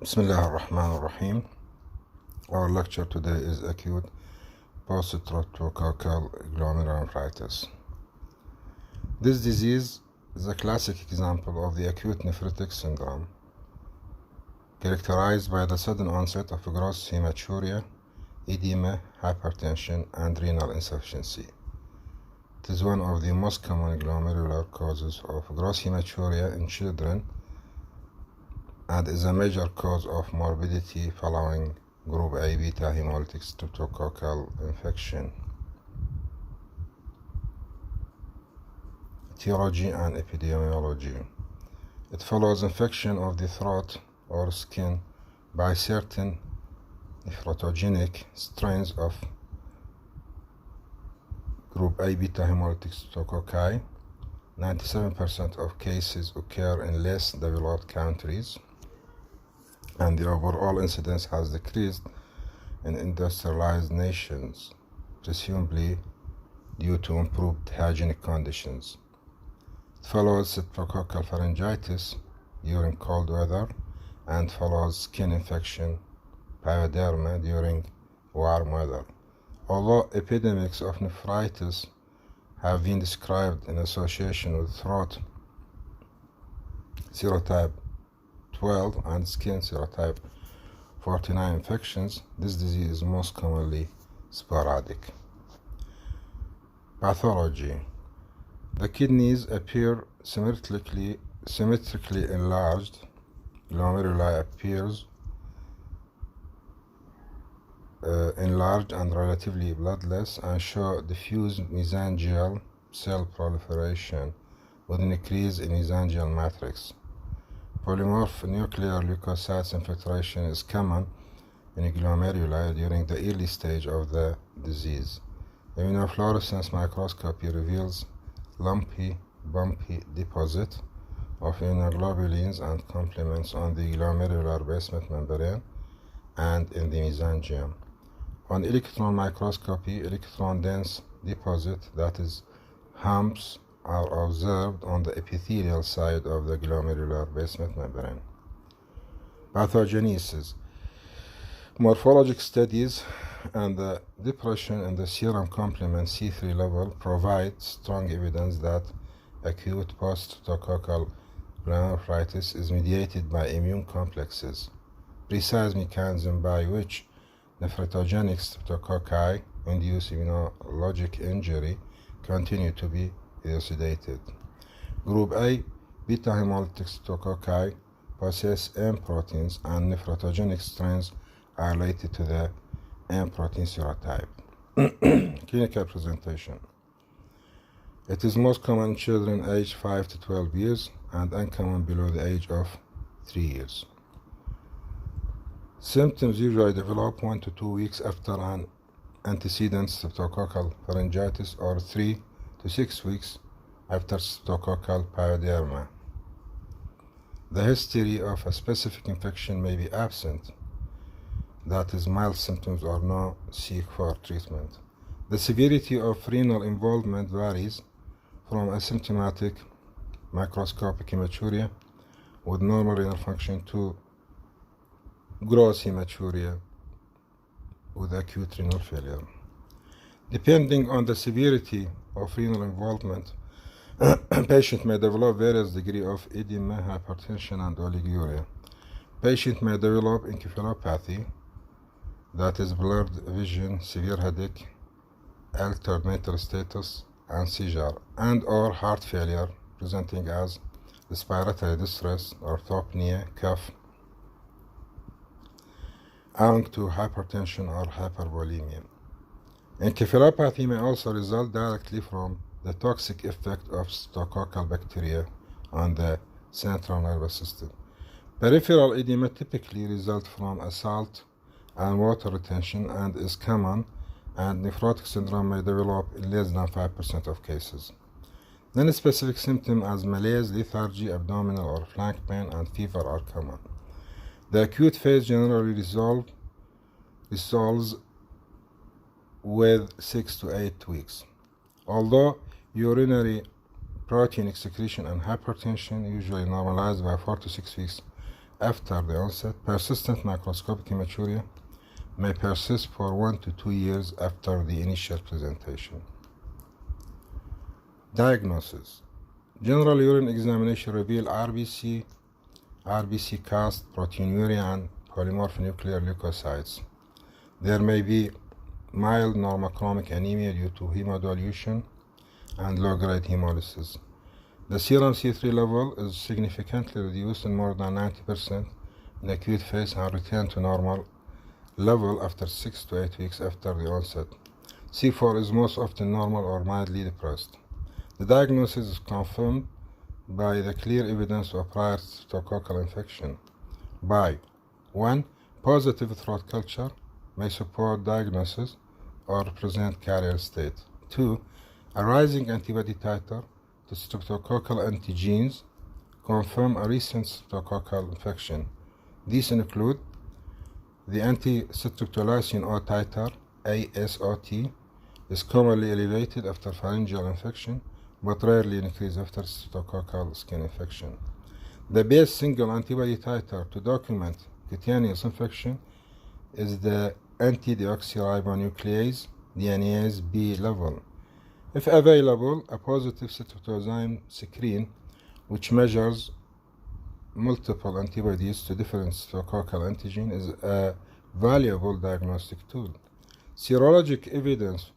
Bismillah ar-Rahman ar-Rahim. Our lecture today is acute post-streptococcal glomerulonephritis. This disease is a classic example of the acute nephritic syndrome, characterized by the sudden onset of gross hematuria, edema, hypertension, and renal insufficiency. It is one of the most common glomerular causes of gross hematuria in children and is a major cause of morbidity following group A beta hemolytic streptococcal infection. Etiology and epidemiology. It follows infection of the throat or skin by certain nephrogenic strains of group A beta hemolytic streptococci. 97% of cases occur in less developed countries, and the overall incidence has decreased in industrialized nations, presumably due to improved hygienic conditions. It follows streptococcal pharyngitis during cold weather and follows skin infection, pyoderma, during warm weather. Although epidemics of nephritis have been described in association with throat serotype 12 and skin serotype 49 infections, this disease is most commonly sporadic. Pathology. The kidneys appear symmetrically enlarged. Glomeruli appears enlarged and relatively bloodless and show diffuse mesangial cell proliferation with an increase in mesangial matrix. Polymorph nuclear leukocytes infiltration is common in glomeruli during the early stage of the disease. Immunofluorescence microscopy reveals lumpy, bumpy deposit of immunoglobulins and complements on the glomerular basement membrane and in the mesangium. On electron microscopy, electron-dense deposit, that is, humps, are observed on the epithelial side of the glomerular basement membrane. Pathogenesis. Morphologic studies and the depression in the serum complement C3 level provide strong evidence that acute post-streptococcal glomerulonephritis is mediated by immune complexes. Precise mechanism by which nephrogenic streptococci induce immunologic injury continue to be elucidated. Group A beta hemolytic streptococci possess M proteins, and nephrogenic strains are related to the M protein serotype. Clinical presentation. It is most common in children aged 5 to 12 years and uncommon below the age of 3 years. Symptoms usually develop 1 to 2 weeks after an antecedent streptococcal pharyngitis or 3 to 6 weeks after streptococcal pyoderma. The history of a specific infection may be absent, that is, mild symptoms or no seek for treatment. The severity of renal involvement varies from asymptomatic microscopic hematuria with normal renal function to gross hematuria with acute renal failure. Depending on the severity of renal involvement, patient may develop various degrees of edema, hypertension, and oliguria. Patient may develop encephalopathy, that is blurred vision, severe headache, altered mental status, and seizure, and or heart failure presenting as respiratory distress, orthopnea, cough, owing to hypertension or hypervolemia. Encephalopathy may also result directly from the toxic effect of streptococcal bacteria on the central nervous system. Peripheral edema typically results from a salt and water retention and is common, and nephrotic syndrome may develop in less than 5% of cases. Non-specific symptoms as malaise, lethargy, abdominal or flank pain, and fever are common. The acute phase generally resolves with 6 to 8 weeks. Although urinary protein excretion and hypertension usually normalize by 4 to 6 weeks after the onset. Persistent microscopic hematuria may persist for 1 to 2 years after the initial presentation. Diagnosis. General urine examination reveal RBC cast, proteinuria, and polymorphonuclear leukocytes. There may be mild normochromic anemia due to hemodilution and low-grade hemolysis. The serum C3 level is significantly reduced in more than 90% in acute phase and return to normal level after 6 to 8 weeks after the onset. C4 is most often normal or mildly depressed. The diagnosis is confirmed by the clear evidence of prior streptococcal infection. By 1. Positive throat culture may support diagnosis or present carrier state. 2. A rising antibody titer to streptococcal antigens confirm a recent streptococcal infection. These include the anti-streptolysin O titer, ASOT, is commonly elevated after pharyngeal infection, but rarely increases after streptococcal skin infection. The best single antibody titer to document cutaneous infection is the anti-deoxyribonuclease DNase B level. If available, a positive streptozyme screen, which measures multiple antibodies to different streptococcal antigen, is a valuable diagnostic tool. Serologic evidence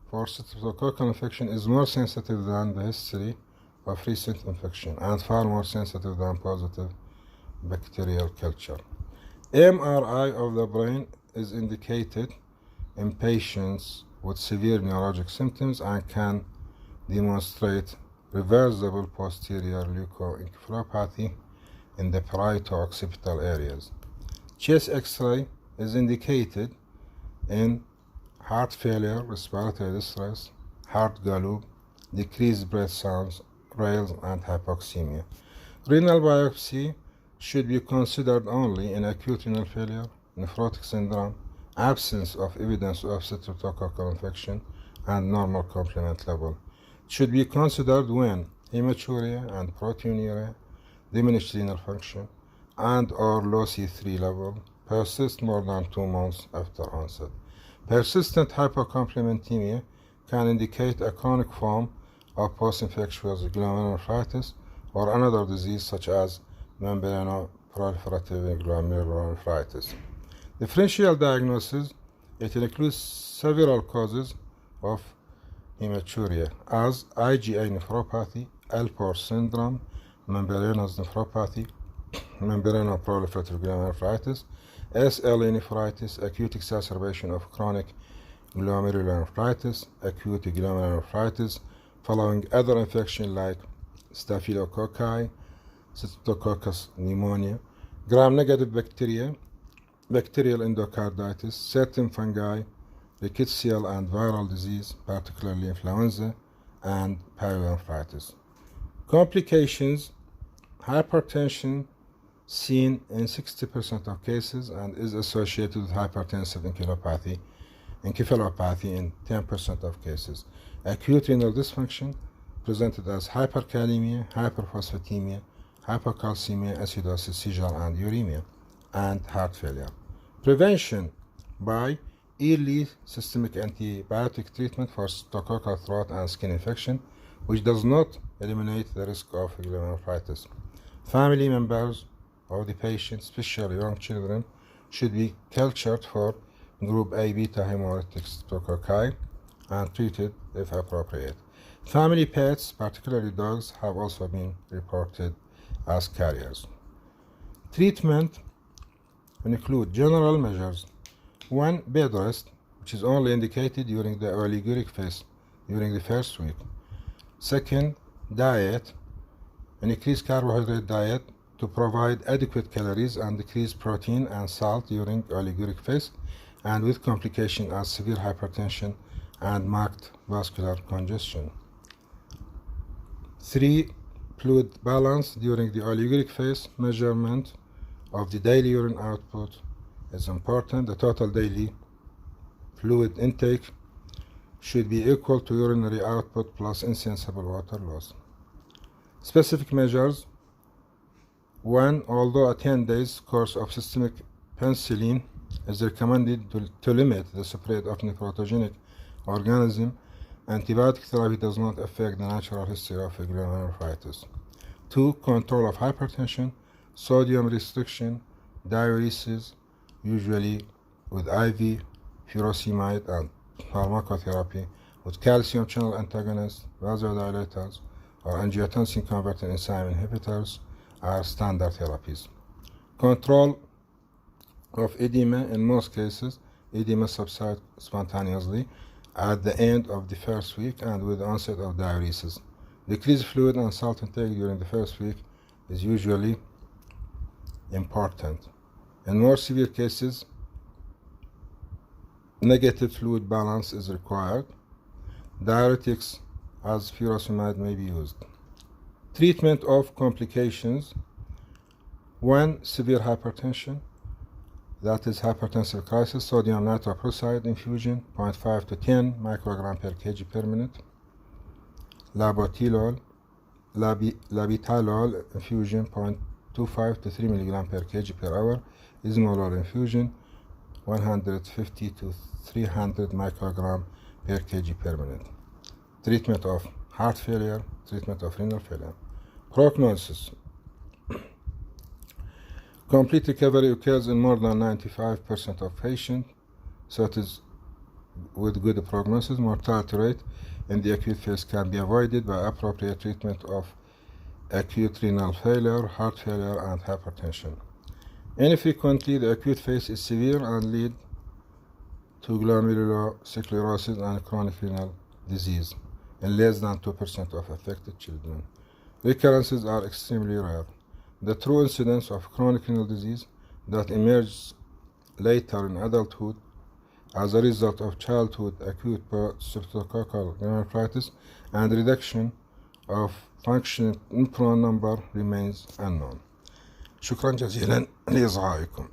for streptococcal infection is more sensitive than the history of recent infection and far more sensitive than positive bacterial culture. MRI of the brain is indicated in patients with severe neurologic symptoms and can demonstrate reversible posterior leukoencephalopathy in the parieto-occipital areas. Chest X-ray is indicated in heart failure, respiratory distress, heart gallop, decreased breath sounds, rales, and hypoxemia. Renal biopsy should be considered only in acute renal failure, nephrotic syndrome, absence of evidence of streptococcal infection, and normal complement level. It should be considered when hematuria and proteinuria, diminished renal function, and or low C3 level persist more than 2 months after onset. Persistent hypocomplementemia can indicate a chronic form of post-infectious glomerulonephritis or another disease such as membranoproliferative glomerulonephritis. Differential diagnosis, it includes several causes of hematuria as IgA nephropathy, Alport syndrome, membranous nephropathy, membranoproliferative glomerulonephritis, SLE nephritis, acute exacerbation of chronic glomerulonephritis, acute glomerulonephritis following other infection like staphylococci, Streptococcus pneumonia, gram-negative bacteria, bacterial endocarditis, certain fungi, rickettsial and viral disease, particularly influenza, and pyelonephritis. Complications, hypertension seen in 60% of cases and is associated with hypertensive encephalopathy in 10% of cases. Acute renal dysfunction presented as hyperkalemia, hyperphosphatemia, hypocalcemia, acidosis, seizure, and uremia, and heart failure. Prevention by early systemic antibiotic treatment for streptococcal throat and skin infection, which does not eliminate the risk of glomerulonephritis. Family members of the patient, especially young children, should be cultured for group A beta hemolytic streptococci and treated if appropriate. Family pets, particularly dogs, have also been reported as carriers. Treatment include general measures. 1. Bed rest, which is only indicated during the oliguric phase, during the first week. 2. Diet, an increased carbohydrate diet to provide adequate calories and decrease protein and salt during oliguric phase and with complication as severe hypertension and marked vascular congestion. 3. Fluid balance during the oliguric phase. Measurement of the daily urine output is important. The total daily fluid intake should be equal to urinary output plus insensible water loss. Specific measures Although a 10 days course of systemic penicillin is recommended to limit the spread of nephrogenic organism, antibiotic therapy does not affect the natural history of glomerulonephritis. 2. Control of hypertension, sodium restriction, diuresis, usually with IV furosemide and pharmacotherapy, with calcium channel antagonists, vasodilators, or angiotensin converting enzyme inhibitors are standard therapies. Control of edema. In most cases, edema subsides spontaneously at the end of the first week and with the onset of diuresis. Decreased fluid and salt intake during the first week is usually important. In more severe cases, negative fluid balance is required. Diuretics as furosemide may be used. Treatment of complications. 1. Severe hypertension, that is hypertensive crisis, sodium nitroprusside infusion 0.5 to 10 microgram per kg per minute. Labetalol infusion 0.25 to 3 mg per kg per hour. Ismolol infusion 150 to 300 microgram per kg per minute. Treatment of heart failure, treatment of renal failure. Prognosis. Complete recovery occurs in more than 95% of patients, so it is with good prognosis. Mortality rate in the acute phase can be avoided by appropriate treatment of acute renal failure, heart failure, and hypertension. Infrequently, the acute phase is severe and lead to glomerulosclerosis and chronic renal disease in less than 2% of affected children. Recurrences are extremely rare. The true incidence of chronic renal disease that emerges later in adulthood as a result of childhood acute post-streptococcal nephritis and reduction of function in prone number remains unknown. شكرا جزيلا لإصغائكم.